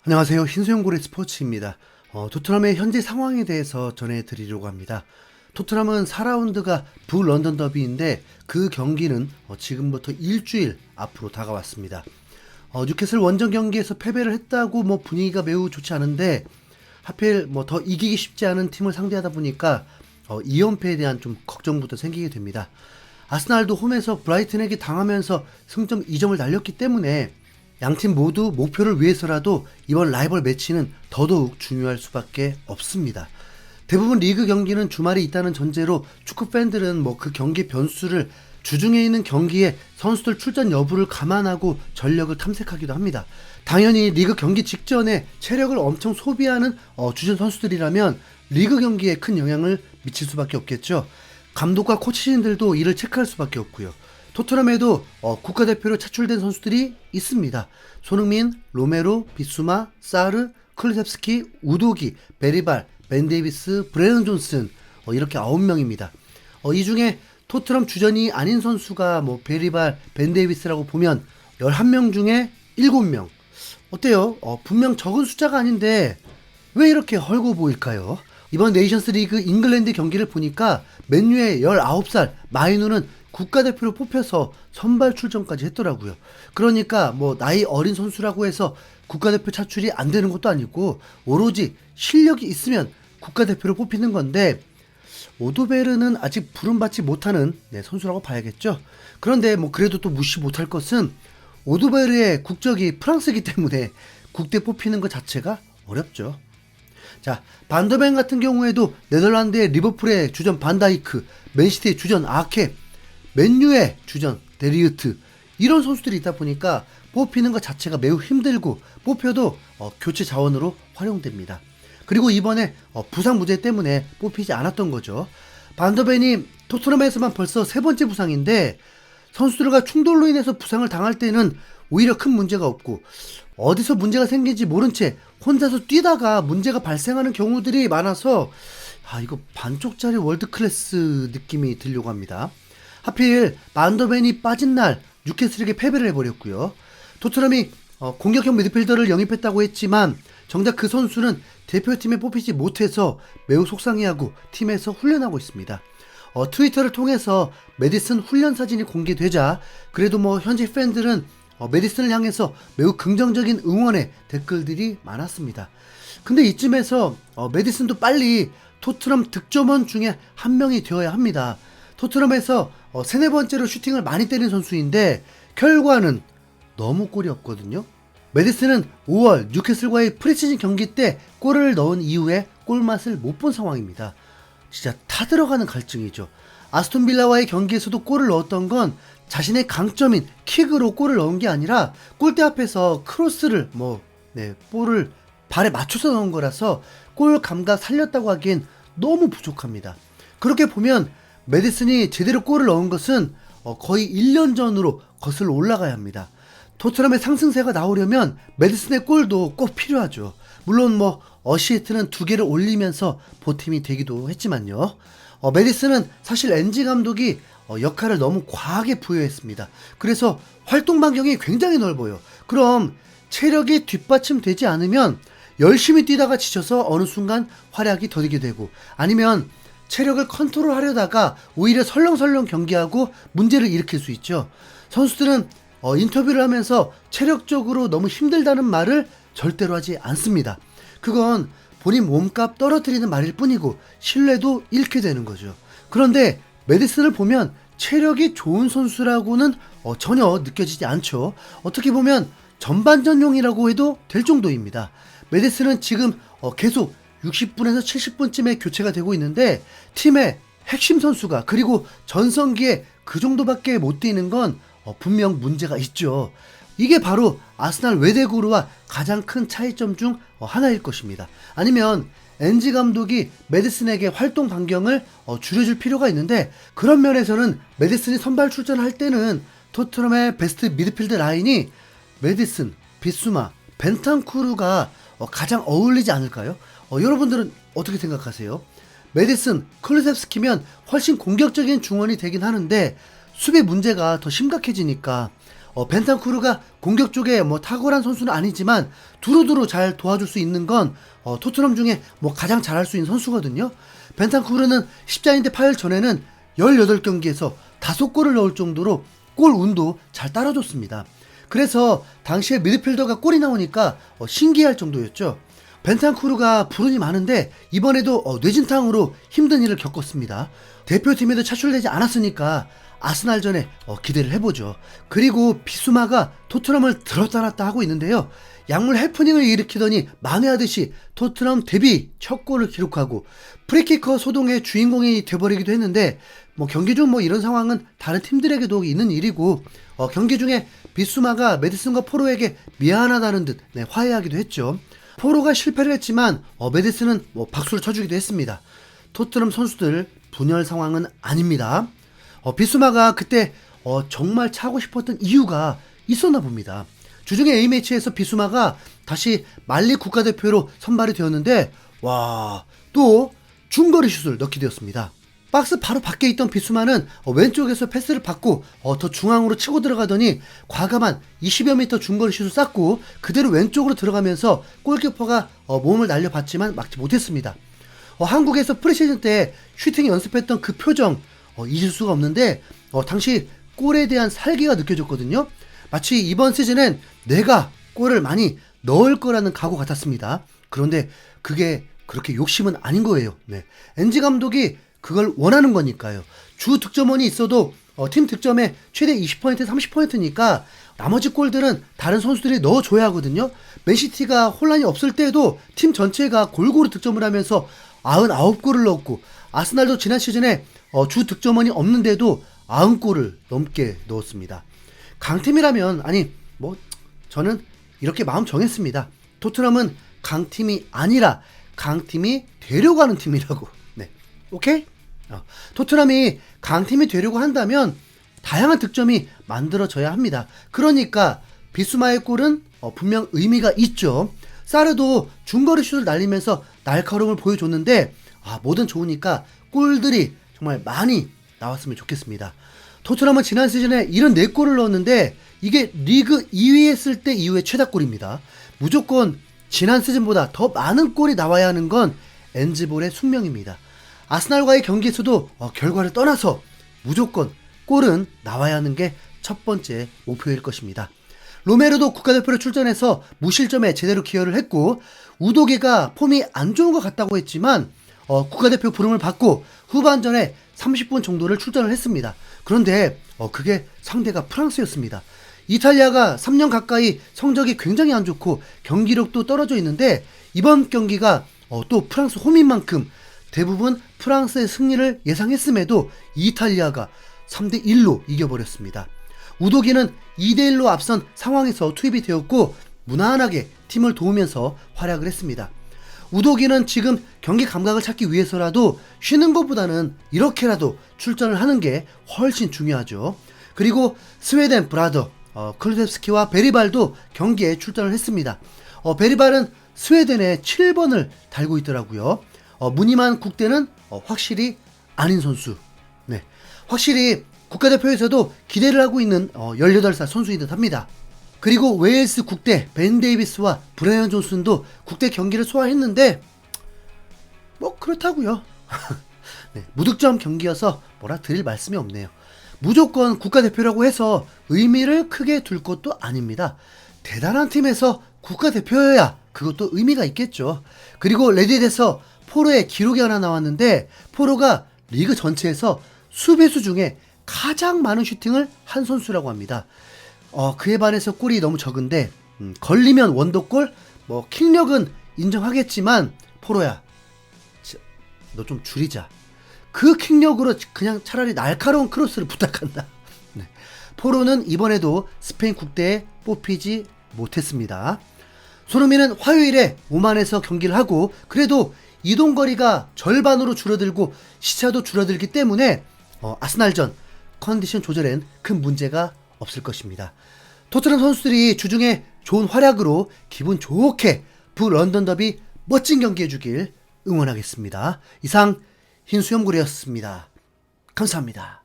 안녕하세요. 흰수염고래 스포츠입니다. 토트넘의 현재 상황에 대해서 전해드리려고 합니다. 토트넘은 4라운드가 북런던 더비인데 그 경기는 지금부터 일주일 앞으로 다가왔습니다. 뉴캐슬 원정 경기에서 패배를 했다고 분위기가 매우 좋지 않은데 하필 더 이기기 쉽지 않은 팀을 상대하다 보니까 2연패에 대한 좀 걱정부터 생기게 됩니다. 아스날도 홈에서 브라이튼에게 당하면서 승점 2점을 날렸기 때문에 양팀 모두 목표를 위해서라도 이번 라이벌 매치는 더더욱 중요할 수밖에 없습니다. 대부분 리그 경기는 주말에 있다는 전제로 축구 팬들은 그 경기 변수를 주중에 있는 경기에 선수들 출전 여부를 감안하고 전력을 탐색하기도 합니다. 당연히 리그 경기 직전에 체력을 엄청 소비하는 주전 선수들이라면 리그 경기에 큰 영향을 미칠 수밖에 없겠죠. 감독과 코치진들도 이를 체크할 수밖에 없고요. 토트넘에도 국가대표로 차출된 선수들이 있습니다. 손흥민, 로메로, 비수마, 사르, 클루셉스키, 우도기, 베리발, 벤 데이비스, 브레넌 존슨 이렇게 9명입니다. 이 중에 토트넘 주전이 아닌 선수가 베리발, 벤 데이비스라고 보면 11명 중에 7명. 어때요? 분명 적은 숫자가 아닌데 왜 이렇게 헐고 보일까요? 이번 네이션스 리그 잉글랜드 경기를 보니까 맨유의 19살 마이누는 국가대표로 뽑혀서 선발 출전까지 했더라고요. 그러니까 나이 어린 선수라고 해서 국가대표 차출이 안 되는 것도 아니고 오로지 실력이 있으면 국가대표로 뽑히는 건데 오도베르는 아직 부름받지 못하는 선수라고 봐야겠죠. 그런데 그래도 또 무시 못할 것은 오도베르의 국적이 프랑스이기 때문에 국대 뽑히는 것 자체가 어렵죠. 자, 반더벤 같은 경우에도 네덜란드의 리버풀의 주전 반다이크, 맨시티의 주전 아케, 맨유의 주전 데리우트 이런 선수들이 있다 보니까 뽑히는 것 자체가 매우 힘들고 뽑혀도 교체 자원으로 활용됩니다. 그리고 이번에 부상 문제 때문에 뽑히지 않았던 거죠. 반더벤이 토트넘에서만 벌써 3번째 부상인데 선수들과 충돌로 인해서 부상을 당할 때는 오히려 큰 문제가 없고 어디서 문제가 생긴지 모른 채 혼자서 뛰다가 문제가 발생하는 경우들이 많아서 이거 반쪽짜리 월드클래스 느낌이 들려고 합니다. 하필 반더벤이 빠진 날 뉴캐슬에게 패배를 해버렸고요. 토트넘이 공격형 미드필더를 영입했다고 했지만 정작 그 선수는 대표팀에 뽑히지 못해서 매우 속상해하고 팀에서 훈련하고 있습니다. 트위터를 통해서 메디슨 훈련 사진이 공개되자 그래도 현지 팬들은 메디슨을 향해서 매우 긍정적인 응원의 댓글들이 많았습니다. 근데 이쯤에서 메디슨도 빨리 토트넘 득점원 중에 한 명이 되어야 합니다. 토트넘에서 3-4번째로 슈팅을 많이 때린 선수인데 결과는 너무 골이 없거든요. 메디슨은 5월 뉴캐슬과의 프리시즌 경기 때 골을 넣은 이후에 골맛을 못 본 상황입니다. 진짜 타들어가는 갈증이죠. 아스톤빌라와의 경기에서도 골을 넣었던 건 자신의 강점인 킥으로 골을 넣은 게 아니라 골대 앞에서 크로스를 볼을 발에 맞춰서 넣은 거라서 골 감각 살렸다고 하기엔 너무 부족합니다. 그렇게 보면 메디슨이 제대로 골을 넣은 것은 거의 1년 전으로 거슬러 올라가야 합니다. 토트넘의 상승세가 나오려면 메디슨의 골도 꼭 필요하죠. 물론 어시스트는 2개를 올리면서 보탬이 되기도 했지만요. 메디슨은 사실 엔지 감독이 역할을 너무 과하게 부여했습니다. 그래서 활동 반경이 굉장히 넓어요. 그럼 체력이 뒷받침되지 않으면 열심히 뛰다가 지쳐서 어느 순간 활약이 더디게 되고 아니면 체력을 컨트롤하려다가 오히려 설렁설렁 경기하고 문제를 일으킬 수 있죠. 선수들은 인터뷰를 하면서 체력적으로 너무 힘들다는 말을 절대로 하지 않습니다. 그건 본인 몸값 떨어뜨리는 말일 뿐이고 신뢰도 잃게 되는 거죠. 그런데 메디슨을 보면 체력이 좋은 선수라고는 전혀 느껴지지 않죠. 어떻게 보면 전반전용이라고 해도 될 정도입니다. 메디슨은 지금 계속 60분에서 70분쯤에 교체가 되고 있는데 팀의 핵심 선수가 그리고 전성기에 그 정도밖에 못 뛰는 건 분명 문제가 있죠. 이게 바로 아스날 외대구루와 가장 큰 차이점 중 하나일 것입니다. 아니면 엔지 감독이 메디슨에게 활동 반경을 줄여줄 필요가 있는데 그런 면에서는 메디슨이 선발 출전할 때는 토트넘의 베스트 미드필드 라인이 메디슨, 비수마, 벤탄쿠르가 가장 어울리지 않을까요? 여러분들은 어떻게 생각하세요? 메디슨, 클루셉스키면 훨씬 공격적인 중원이 되긴 하는데 수비 문제가 더 심각해지니까 벤탄쿠르가 공격 쪽에 뭐 탁월한 선수는 아니지만 두루두루 잘 도와줄 수 있는 건 토트넘 중에 뭐 가장 잘할 수 있는 선수거든요. 벤탄쿠르는 십자인대 파열 전에는 18경기에서 5골을 넣을 정도로 골 운도 잘 따라줬습니다. 그래서 당시에 미드필더가 골이 나오니까 신기할 정도였죠. 벤탄쿠르가 불운이 많은데 이번에도 뇌진탕으로 힘든 일을 겪었습니다. 대표팀에도 차출되지 않았으니까 아스날전에 기대를 해보죠. 그리고 비수마가 토트넘을 들었다 놨다 하고 있는데요. 약물 해프닝을 일으키더니 만회하듯이 토트넘 데뷔 첫 골을 기록하고 프리키커 소동의 주인공이 돼버리기도 했는데 뭐 경기 중 뭐 이런 상황은 다른 팀들에게도 있는 일이고 경기 중에 비수마가 메디슨과 포로에게 미안하다는 듯 화해하기도 했죠. 포로가 실패를 했지만 메디슨은 뭐 박수를 쳐주기도 했습니다. 토트넘 선수들 분열 상황은 아닙니다. 비수마가 그때 정말 차고 싶었던 이유가 있었나 봅니다. 주중에 A매치에서 비수마가 다시 말리 국가대표로 선발이 되었는데 또 중거리 슛을 넣게 되었습니다. 박스 바로 밖에 있던 비수마는 왼쪽에서 패스를 받고 더 중앙으로 치고 들어가더니 과감한 20여 미터 중거리 슛을 쐈고 그대로 왼쪽으로 들어가면서 골키퍼가 몸을 날려봤지만 막지 못했습니다. 한국에서 프리시즌 때 슈팅 연습했던 그 표정 잊을 수가 없는데 당시 골에 대한 살기가 느껴졌거든요. 마치 이번 시즌엔 내가 골을 많이 넣을 거라는 각오 같았습니다. 그런데 그게 그렇게 욕심은 아닌 거예요. 엔지 감독이 그걸 원하는 거니까요. 주 득점원이 있어도 팀 득점의 최대 20% 30%니까 나머지 골들은 다른 선수들이 넣어줘야 하거든요. 맨시티가 혼란이 없을 때에도 팀 전체가 골고루 득점을 하면서 99골을 넣었고 아스날도 지난 시즌에 주 득점원이 없는데도 90골을 넘게 넣었습니다. 강팀이라면 저는 이렇게 마음 정했습니다. 토트넘은 강팀이 아니라 강팀이 되려고 하는 팀이라고. 오케이? 토트넘이 강팀이 되려고 한다면 다양한 득점이 만들어져야 합니다. 그러니까 비수마의 골은 분명 의미가 있죠. 사르도 중거리 슛을 날리면서 날카로움을 보여줬는데 뭐든 좋으니까 골들이 정말 많이 나왔으면 좋겠습니다. 토트넘은 지난 시즌에 74골을 넣었는데 이게 리그 2위 했을 때 이후의 최다골입니다. 무조건 지난 시즌보다 더 많은 골이 나와야 하는 건 엔즈볼의 숙명입니다. 아스날과의 경기에서도 결과를 떠나서 무조건 골은 나와야 하는 게 첫 번째 목표일 것입니다. 로메르도 국가대표로 출전해서 무실점에 제대로 기여를 했고 우도기가 폼이 안 좋은 것 같다고 했지만 국가대표 부름을 받고 후반전에 30분 정도를 출전을 했습니다. 그런데 그게 상대가 프랑스였습니다. 이탈리아가 3년 가까이 성적이 굉장히 안 좋고 경기력도 떨어져 있는데 이번 경기가 또 프랑스 홈인 만큼 대부분 프랑스의 승리를 예상했음에도 이탈리아가 3대1로 이겨버렸습니다. 우도기는 2대1로 앞선 상황에서 투입이 되었고 무난하게 팀을 도우면서 활약을 했습니다. 우도기는 지금 경기 감각을 찾기 위해서라도 쉬는 것보다는 이렇게라도 출전을 하는 게 훨씬 중요하죠. 그리고 스웨덴 브라더 클루셉스키와 베리발도 경기에 출전을 했습니다. 베리발은 스웨덴에 7번을 달고 있더라고요. 무늬만 국대는 확실히 아닌 선수. 확실히 국가대표에서도 기대를 하고 있는 18살 선수인 듯 합니다. 그리고 웨일스 국대 벤 데이비스와 브라이언 존슨도 국대 경기를 소화했는데 뭐 그렇다고요. 무득점 경기여서 뭐라 드릴 말씀이 없네요. 무조건 국가대표라고 해서 의미를 크게 둘 것도 아닙니다. 대단한 팀에서 국가대표여야 그것도 의미가 있겠죠. 그리고 레딧에서 포로의 기록이 하나 나왔는데 포로가 리그 전체에서 수비수 중에 가장 많은 슈팅을 한 선수라고 합니다. 그에 반해서 골이 너무 적은데 걸리면 원더골, 뭐 킥력은 인정하겠지만 포로야 너 좀 줄이자. 그 킥력으로 그냥 차라리 날카로운 크로스를 부탁한다. 포로는 이번에도 스페인 국대에 뽑히지 못했습니다. 손흥민은 화요일에 오만에서 경기를 하고 그래도 이동거리가 절반으로 줄어들고 시차도 줄어들기 때문에 아스날전 컨디션 조절엔 큰 문제가 없을 것입니다. 토트넘 선수들이 주중에 좋은 활약으로 기분 좋게 북런던 더비 멋진 경기 해주길 응원하겠습니다. 이상 흰수염고래였습니다. 감사합니다.